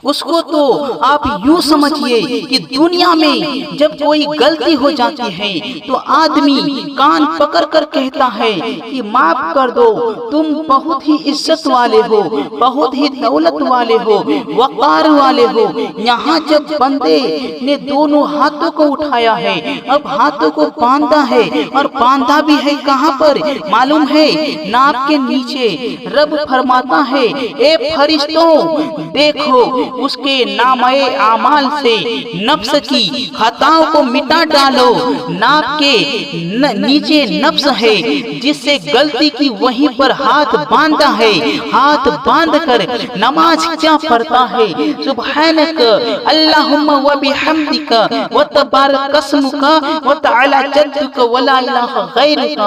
اس کو تو آپ یوں سمجھئے کہ دنیا میں جب کوئی غلطی ہو جاتی ہے تو آدمی کان پکڑ کر کہتا ہے کہ معاف کر دو، تم بہت ہی عزت والے ہو، بہت ہی دولت والے ہو، وقار والے ہو۔ یہاں جب بندے نے دونوں ہاتھوں کو اٹھایا ہے، اب ہاتھوں کو باندھا ہے، اور باندھا بھی ہے کہاں پر معلوم ہے؟ ناک کے نیچے۔ رب فرماتا ہے اے فرشتوں دیکھو اس کے نامہ اعمال سے نفس کی خطاؤں کو مٹا ڈالو۔ ناک کے نیچے نفس ہے جس سے غلطی کی، وہیں پر ہاتھ باندھا ہے۔ ہاتھ باندھ کر نماز کیا پڑھتا ہے؟ سبحانک اللہم و بحمدک و تبارک اسمک و تعالی جدک ولا الہ غیرک۔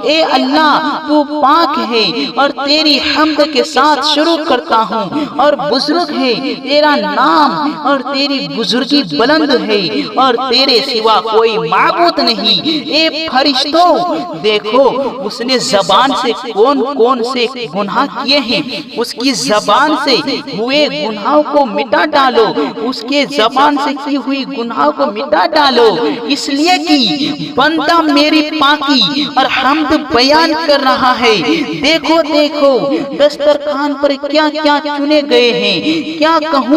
اے اللہ تو پاک ہے اور تیری حمد کے ساتھ شروع کرتا ہوں، اور بزرگ ہے تیرا نام اور تیری بزرگی بلند ہے، اور تیرے سوا کوئی معبود نہیں۔ اے فرشتوں دیکھو اس نے زبان سے کون کون سے گناہ کیے ہیں، اس کی زبان سے ہوئے گناہوں کو مٹا ڈالو، اس کے زبان سے کی ہوئی گناہوں کو مٹا ڈالو، اس لیے کہ بندہ میری پاکی اور حمد بیان کر رہا ہے۔ دیکھو دیکھو دسترخوان پر کیا کیا چنے گئے ہیں۔ کیا کہوں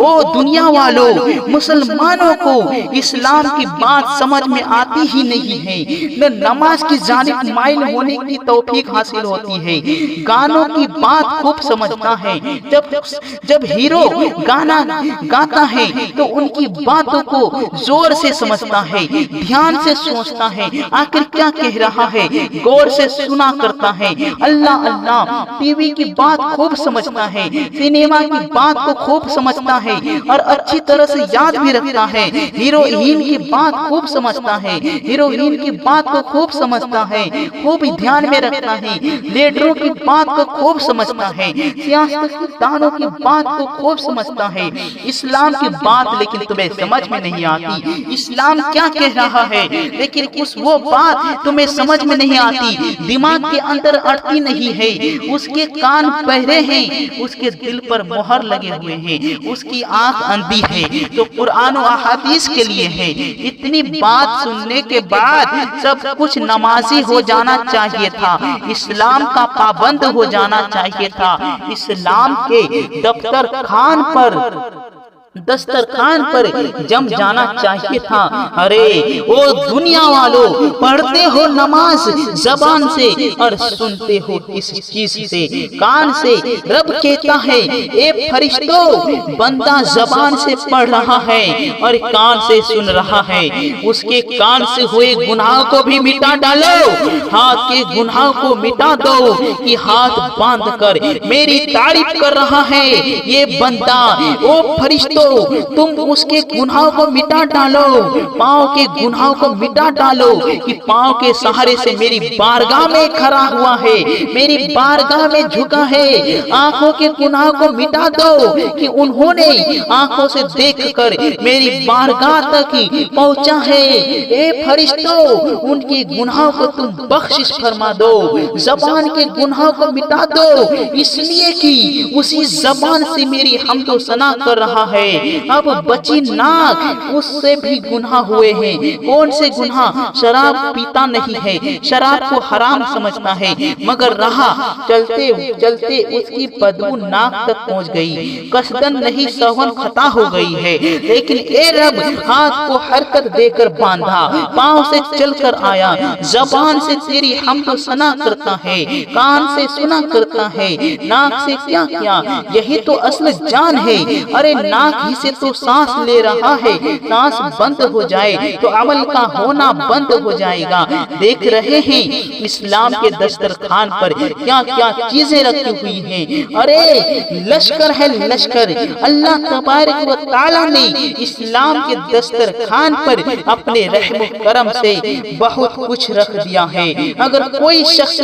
او دنیا والوں، مسلمانوں کو اسلام کی بات سمجھ میں آتی ہی نہیں ہے، نہ نماز کی جانب مائل ہونے کی توفیق حاصل ہوتی ہے۔ گانوں کی بات خوب سمجھتا ہے، جب ہیرو گانا گاتا ہے تو ان کی باتوں کو زور سے سمجھتا ہے، دھیان سے سوچتا ہے آخر کیا کہہ رہا ہے، غور سے سنا کرتا ہے۔ اللہ اللہ ٹی وی کی بات خوب سمجھتا ہے، سینما کی بات کو خوب سمجھتا ہے اور اچھی طرح سے یاد بھی رکھتا ہے۔ ہیروئن کی بات خوب سمجھتا ہے، ہیروئن کی بات کو خوب سمجھتا ہے، خوب دھیان میں رکھتا ہے۔ لیڈروں کی بات کو خوب سمجھتا ہے، سیاستدانوں کی بات کو خوب سمجھتا ہے۔ اسلام کی بات لیکن تمہیں سمجھ میں نہیں آتی، اسلام کیا کہہ رہا ہے لیکن وہ بات تمہیں سمجھ میں نہیں آتی، دماغ کے اندر اڑتی نہیں ہے، اس کے کان بہرے ہیں، اس کے دل پر مہر لگے ہوئے ہیں، اس کی آنکھ اندھی ہے۔ تو قرآن و احادیث کے لیے ہے۔ اتنی بات سننے کے بعد سب کچھ نمازی ہو جانا چاہیے تھا، اسلام کا پابند ہو جانا چاہیے تھا، اسلام کے دسترخوان پر جم جانا چاہیے تھا۔ ارے او دنیا والو، پڑھتے ہو نماز زبان سے اور سنتے ہو اس چیز سے، کان سے۔ رب کہتا ہے اے فرشتوں بندہ زبان سے پڑھ رہا ہے اور کان سے سن رہا ہے، اس کے کان سے ہوئے گناہ کو بھی مٹا ڈالو، ہاتھ کے گناہ کو مٹا دو کہ ہاتھ باندھ کر میری تعریف کر رہا ہے یہ بندہ۔ او فرشتوں تم اس کے گناہوں کو مٹا ڈالو، پاؤں کے گناہوں کو مٹا ڈالو کہ پاؤں کے سہارے سے میری بارگاہ میں کھڑا ہوا ہے، میری بارگاہ میں جھکا ہے۔ آنکھوں کے گناہوں کو مٹا دو کہ انہوں نے آنکھوں سے دیکھ کر میری بارگاہ تک پہنچا ہے۔ اے فرشتوں ان کے گناہوں کو تم بخشش فرما دو، زبان کے گناہوں کو مٹا دو، اس لیے کہ اسی زبان سے میری حمد و ثنا کر رہا ہے۔ اب بچی ناک، اس سے بھی گناہ ہوئے ہیں۔ کون سے گناہ؟ شراب پیتا نہیں ہے، شراب کو حرام سمجھتا ہے، مگر رہا چلتے چلتے اس کی بدبو ناک تک پہنچ گئی، قصدن نہیں سہون خطا ہو گئی ہے، لیکن اے رب ہاتھ کو حرکت دے کر باندھا، پاؤں سے چل کر آیا، زبان سے تیری حمد و ثنا کرتا ہے، کان سے سنا کرتا ہے، ناک سے کیا کیا؟ یہی تو اصل جان ہے۔ ارے ناک ہی سے تو سانس لے رہا ہے، سانس بند ہو جائے تو عمل کا ہونا بند ہو جائے گا۔ دیکھ رہے ہیں اسلام کے دسترخوان پر کیا کیا چیزیں رکھی ہوئی ہیں۔ ارے لشکر ہے لشکر، اللہ تبارک و تعالی نے اسلام کے دسترخوان پر اپنے رحم و کرم سے بہت کچھ رکھ دیا ہے۔ اگر کوئی شخص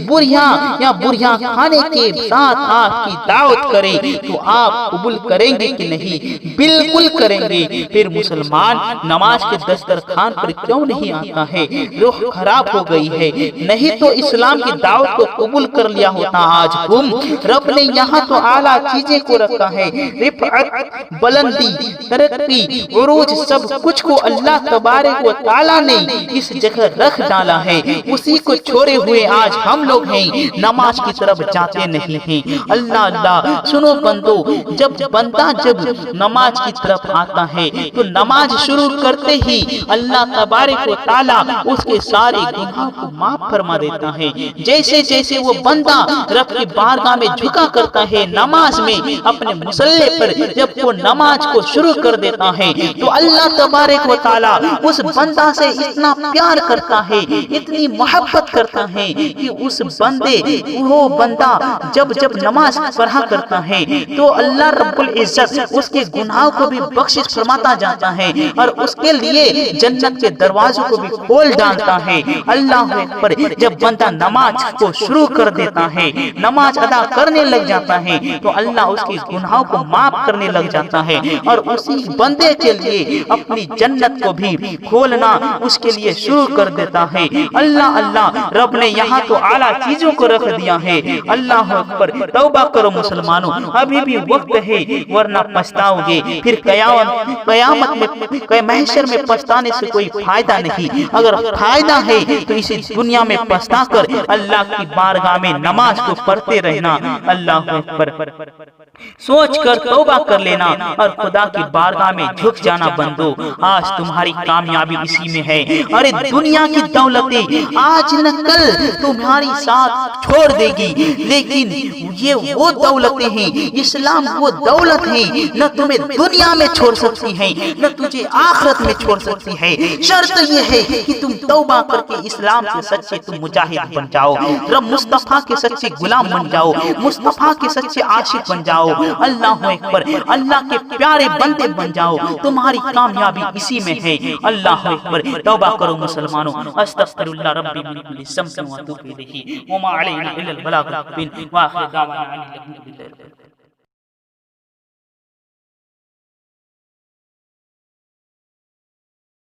بریاں یا بریاں کھانے کے ساتھ آپ کی دعوت کرے تو آپ قبول کریں گے کہ نہیں؟ بالکل کریں گے، پھر مسلمان نماز کے دسترخوان پر کیوں نہیں آتا ہے؟ روح خراب ہو گئی ہے، نہیں تو اسلام کی دعوت کو قبول کر لیا ہوتا آج ہم۔ رب نے یہاں تو اعلیٰ چیزیں کو رکھا ہے، رفعت، بلندی، ترقی، عروج، سب کچھ کو اللہ تبارک و تعالیٰ نے اس جگہ رکھ ڈالا ہے، اسی کو چھوڑے ہوئے آج ہم لوگ ہیں نماز کی طرف جاتے نہیں ہیں۔ اللہ اللہ سنو بندو، جب بندہ نماز کی طرف آتا ہے تو نماز شروع کرتے ہی اللہ تبارک و تعالیٰ اس کے سارے گناہوں کو معاف فرما دیتا ہے۔ جیسے جیسے وہ بندہ رب کی بارگاہ میں جھکا کرتا ہے نماز میں اپنے مصلی پر، جب وہ نماز کو شروع کر دیتا ہے تو اللہ تبارک و تعالیٰ اس بندہ سے اتنا پیار کرتا ہے، اتنی محبت کرتا ہے کہ اس بندے وہ بندہ جب نماز پڑھا کرتا ہے تو اللہ رب العزت اس کے گناہوں کو بھی بخشش فرماتا جاتا ہے اور اس کے لیے جنت کے دروازوں کو بھی کھول ڈالتا ہے۔ اللہ اکبر، جب بندہ نماز کو شروع کر دیتا ہے، نماز ادا کرنے لگ جاتا ہے تو اللہ اس کے گناہوں کو معاف کرنے لگ جاتا ہے اور اسی بندے کے لیے اپنی جنت کو بھی کھولنا اس کے لیے شروع کر دیتا ہے۔ اللہ اللہ، رب نے یہاں تو اعلیٰ چیزوں کو رکھ دیا ہے۔ اللہ اکبر، توبہ کرو مسلمانوں، ابھی بھی وقت ہے ورنہ پچھتاؤ گے، پھر قیامت میں محشر میں پچھتانے سے کوئی فائدہ نہیں۔ اگر فائدہ ہے تو اسی دنیا میں پچھتا کر اللہ کی بارگاہ میں نماز کو پڑھتے رہنا۔ اللہ اکبر، سوچ کر توبہ کر لینا اور خدا کی بارگاہ میں جھک جانا بندو، آج تمہاری کامیابی اسی میں ہے۔ ارے دنیا کی دولتیں آج نہ کل تمہاری ساتھ چھوڑ دے گی، لیکن یہ وہ دولتیں ہیں، اسلام وہ دولت ہے نہ تمہیں دنیا میں چھوڑ سکتی ہے نہ تجھے آخرت میں چھوڑ سکتی ہے۔ شرط یہ ہے کہ تم توبہ کر کے اسلام کے سچے تم مجاہد بن جاؤ، رب مصطفیٰ کے سچے غلام بن جاؤ، مصطفیٰ کے سچے عاشق بن جاؤ۔ اللہ اکبر، اللہ کے پیارے بندے بن جاؤ، تمہاری کامیابی اسی میں ہے۔ اللہ اکبر، توبہ کرو مسلمانوں۔ استغفر اللہ ربی من کل ذنب و اتوب الیہ وما علینا الا البلاغ المبین وآخر دعوانا ان الحمد للہ۔